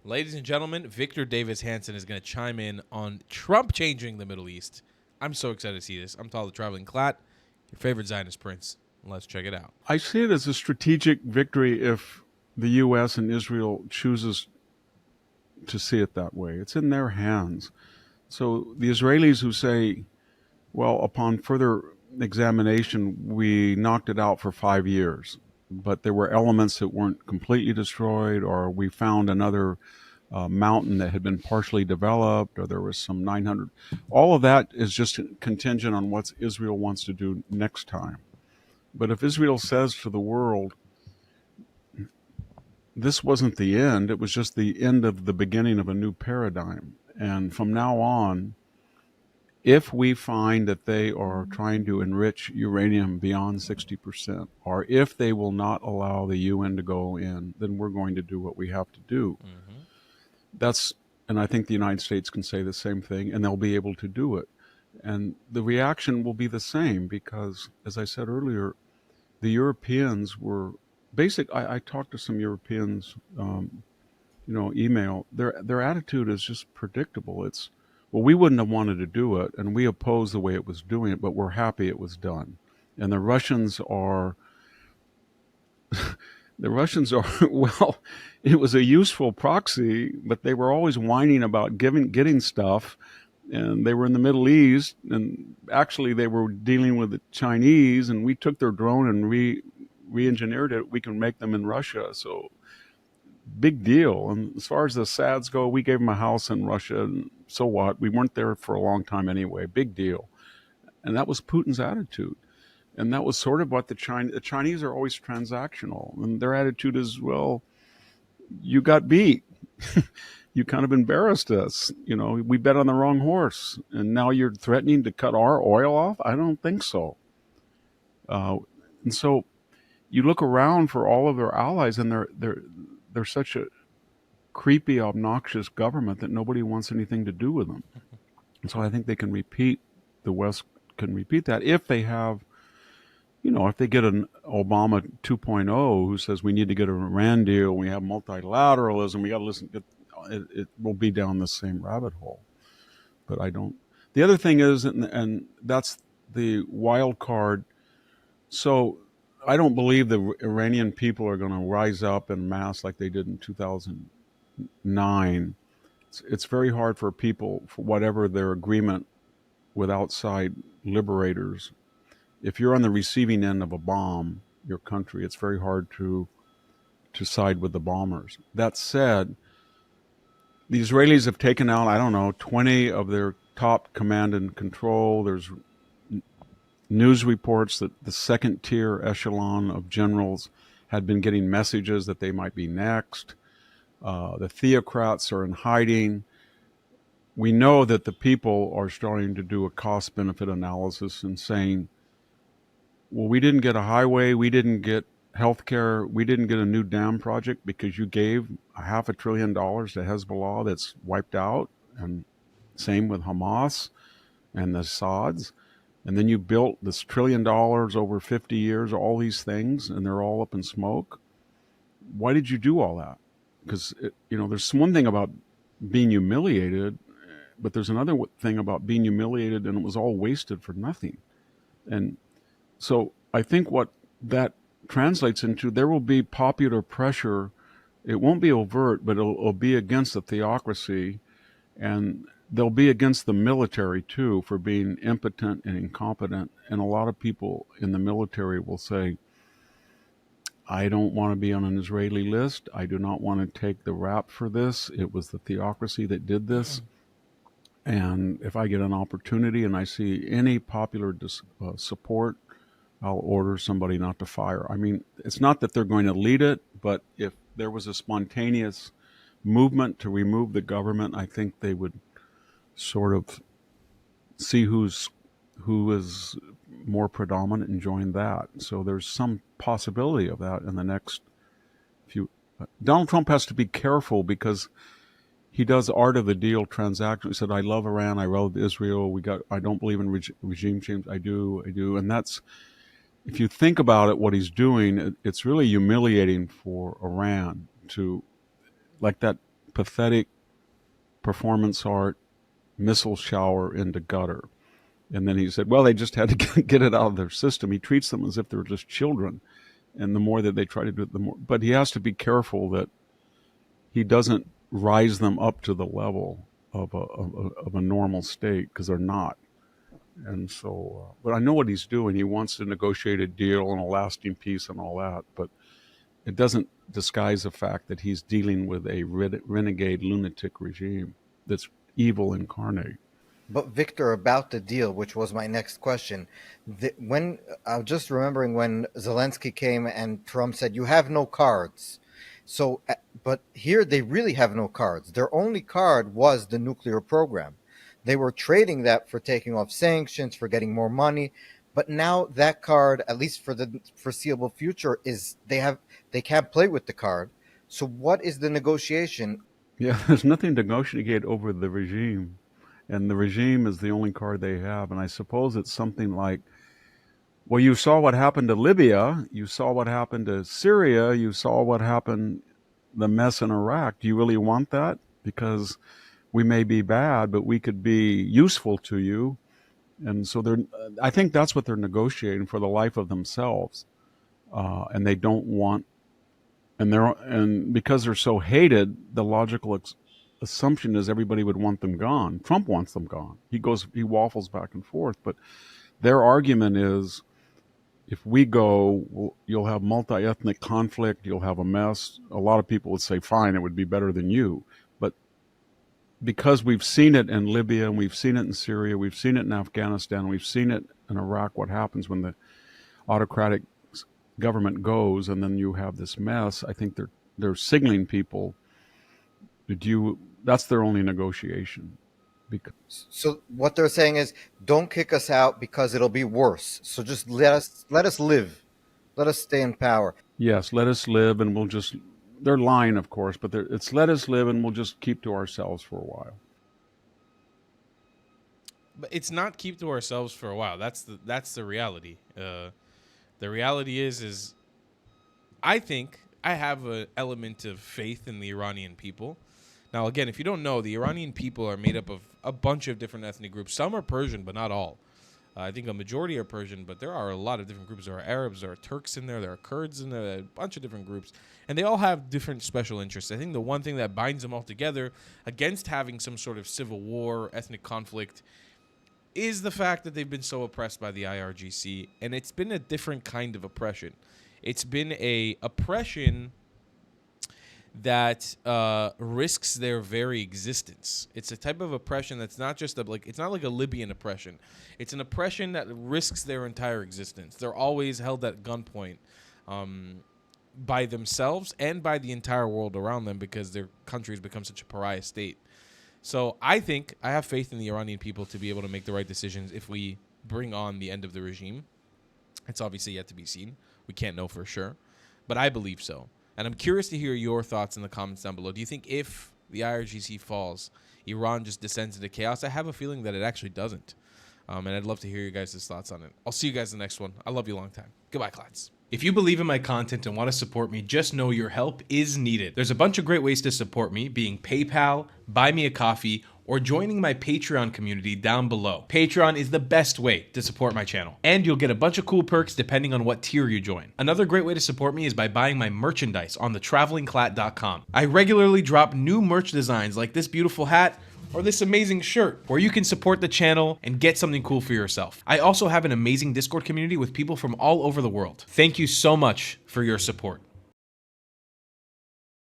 Ladies and gentlemen, Victor Davis Hanson is going to chime in on Trump changing the Middle East. I'm so excited to see this. I'm Tyler Traveling Klatt, your favorite Zionist prince. Let's check it out. I see it as a strategic victory if the U.S. and Israel chooses to see it that way. It's in their hands. So the Israelis who say, well, upon further examination, we knocked it out for 5 years, but there were elements that weren't completely destroyed, or we found another mountain that had been partially developed, or there was some 900. All of that is just contingent on what Israel wants to do next time. But if Israel says to the world, this wasn't the end, it was just the end of the beginning of a new paradigm. And from now on, if we find that they are trying to enrich uranium beyond 60%, or if they will not allow the UN to go in, then we're going to do what we have to do. And I think the United States can say the same thing, and they'll be able to do it. And the reaction will be the same because, as I said earlier, the Europeans were I talked to some Europeans, email. Their attitude is just predictable. It's, well, we wouldn't have wanted to do it, and we oppose the way it was doing it, but we're happy it was done. And the Russians are, well, it was a useful proxy, but they were always whining about getting stuff, and they were in the Middle East, and actually they were dealing with the Chinese, and we took their drone and re-engineered it. We can make them in Russia, so big deal. And as far as the Sads go, we gave them a house in Russia, and so what? We weren't there for a long time anyway. Big deal. And that was Putin's attitude. And that was sort of what the Chinese are always transactional. And their attitude is, well, you got beat. You kind of embarrassed us. We bet on the wrong horse. And now you're threatening to cut our oil off? I don't think so. And so you look around for all of their allies, and they're such a creepy, obnoxious government that nobody wants anything to do with them. And so I think the West can repeat that if they have, if they get an Obama 2.0 who says we need to get a Iran deal, we have multilateralism, we got to listen, it will be down the same rabbit hole. But I don't. The other thing is, and that's the wild card. So I don't believe the Iranian people are going to rise up en masse like they did in 2009. It's very hard for people, for whatever their agreement with outside liberators, if you're on the receiving end of a bomb, your country, it's very hard to side with the bombers. That said, the Israelis have taken out, 20 of their top command and control. There's news reports that the second tier echelon of generals had been getting messages that they might be next. The theocrats are in hiding. We know that the people are starting to do a cost-benefit analysis and saying, well, we didn't get a highway, we didn't get healthcare, we didn't get a new dam project because you gave $500 billion to Hezbollah that's wiped out, and same with Hamas and the Assads. And then you built this $1 trillion over 50 years, all these things, and they're all up in smoke. Why did you do all that? Because, there's one thing about being humiliated, but there's another thing about being humiliated and it was all wasted for nothing. And so I think what that translates into, there will be popular pressure. It won't be overt, but it'll be against the theocracy, and they'll be against the military too for being impotent and incompetent. And a lot of people in the military will say, I don't want to be on an Israeli list. I do not want to take the rap for this. It was the theocracy that did this. And if I get an opportunity and I see any popular support, I'll order somebody not to fire. I mean, it's not that they're going to lead it, but if there was a spontaneous movement to remove the government, I think they would sort of see who is more predominant and join that. So there's some possibility of that in the next few. Donald Trump has to be careful because he does art of the deal transaction. He said, I love Iran, I love Israel, I don't believe in regime change. I do. And that's, if you think about it, what he's doing, it's really humiliating for Iran to, like that pathetic performance art missile shower into gutter. And then he said, well, they just had to get it out of their system. He treats them as if they're just children. And the more that they try to do it, the more. But he has to be careful that he doesn't rise them up to the level of a normal state, because they're not. And so, but I know what he's doing. He wants to negotiate a deal and a lasting peace and all that. But it doesn't disguise the fact that he's dealing with a renegade lunatic regime that's evil incarnate. But Victor, about the deal, which was my next question, when I'm just remembering when Zelensky came and Trump said, "You have no cards." So, but here they really have no cards. Their only card was the nuclear program. They were trading that for taking off sanctions, for getting more money. But now that card, at least for the foreseeable future, is they can't play with the card. So what is the negotiation? Yeah, there's nothing to negotiate over the regime. And the regime is the only card they have. And I suppose it's something like, well, you saw what happened to Libya. You saw what happened to Syria. You saw what happened, the mess in Iraq. Do you really want that? Because we may be bad, but we could be useful to you. And so I think that's what they're negotiating for the life of themselves. And they don't want, and because they're so hated, the logical assumption is everybody would want them gone. Trump wants them gone. He waffles back and forth. But their argument is, if we go, you'll have multi-ethnic conflict, you'll have a mess. A lot of people would say, fine, it would be better than you. But because we've seen it in Libya, and we've seen it in Syria, we've seen it in Afghanistan, we've seen it in Iraq, what happens when the autocratic government goes and then you have this mess. I think they're signaling people that's their only negotiation. So what they're saying is, don't kick us out because it'll be worse. So just let us live. Let us stay in power. Yes, let us live, and they're lying, of course, but it's let us live and we'll just keep to ourselves for a while. But it's not keep to ourselves for a while. That's the reality. The reality is I think I have an element of faith in the Iranian people. Now, again, if you don't know, the Iranian people are made up of a bunch of different ethnic groups. Some are Persian, but not all. I think a majority are Persian, but there are a lot of different groups. There are Arabs, there are Turks in there, there are Kurds in there, there are a bunch of different groups. And they all have different special interests. I think the one thing that binds them all together against having some sort of civil war, ethnic conflict, is the fact that they've been so oppressed by the IRGC. And it's been a different kind of oppression. It's been a oppression that risks their very existence. It's a type of oppression that's not just it's not like a Libyan oppression. It's an oppression that risks their entire existence. They're always held at gunpoint by themselves and by the entire world around them because their country has become such a pariah state. So I think I have faith in the Iranian people to be able to make the right decisions if we bring on the end of the regime. It's obviously yet to be seen. We can't know for sure, but I believe so. And I'm curious to hear your thoughts in the comments down below. Do you think if the IRGC falls, Iran just descends into chaos? I have a feeling that it actually doesn't. And I'd love to hear you guys' thoughts on it. I'll see you guys in the next one. I love you a long time. Goodbye, Clads. If you believe in my content and want to support me, just know your help is needed. There's a bunch of great ways to support me, being PayPal, Buy Me a Coffee, or joining my Patreon community down below. Patreon is the best way to support my channel, and you'll get a bunch of cool perks depending on what tier you join. Another great way to support me is by buying my merchandise on thetravelingclat.com. I regularly drop new merch designs like this beautiful hat or this amazing shirt, where you can support the channel and get something cool for yourself. I also have an amazing Discord community with people from all over the world. Thank you so much for your support.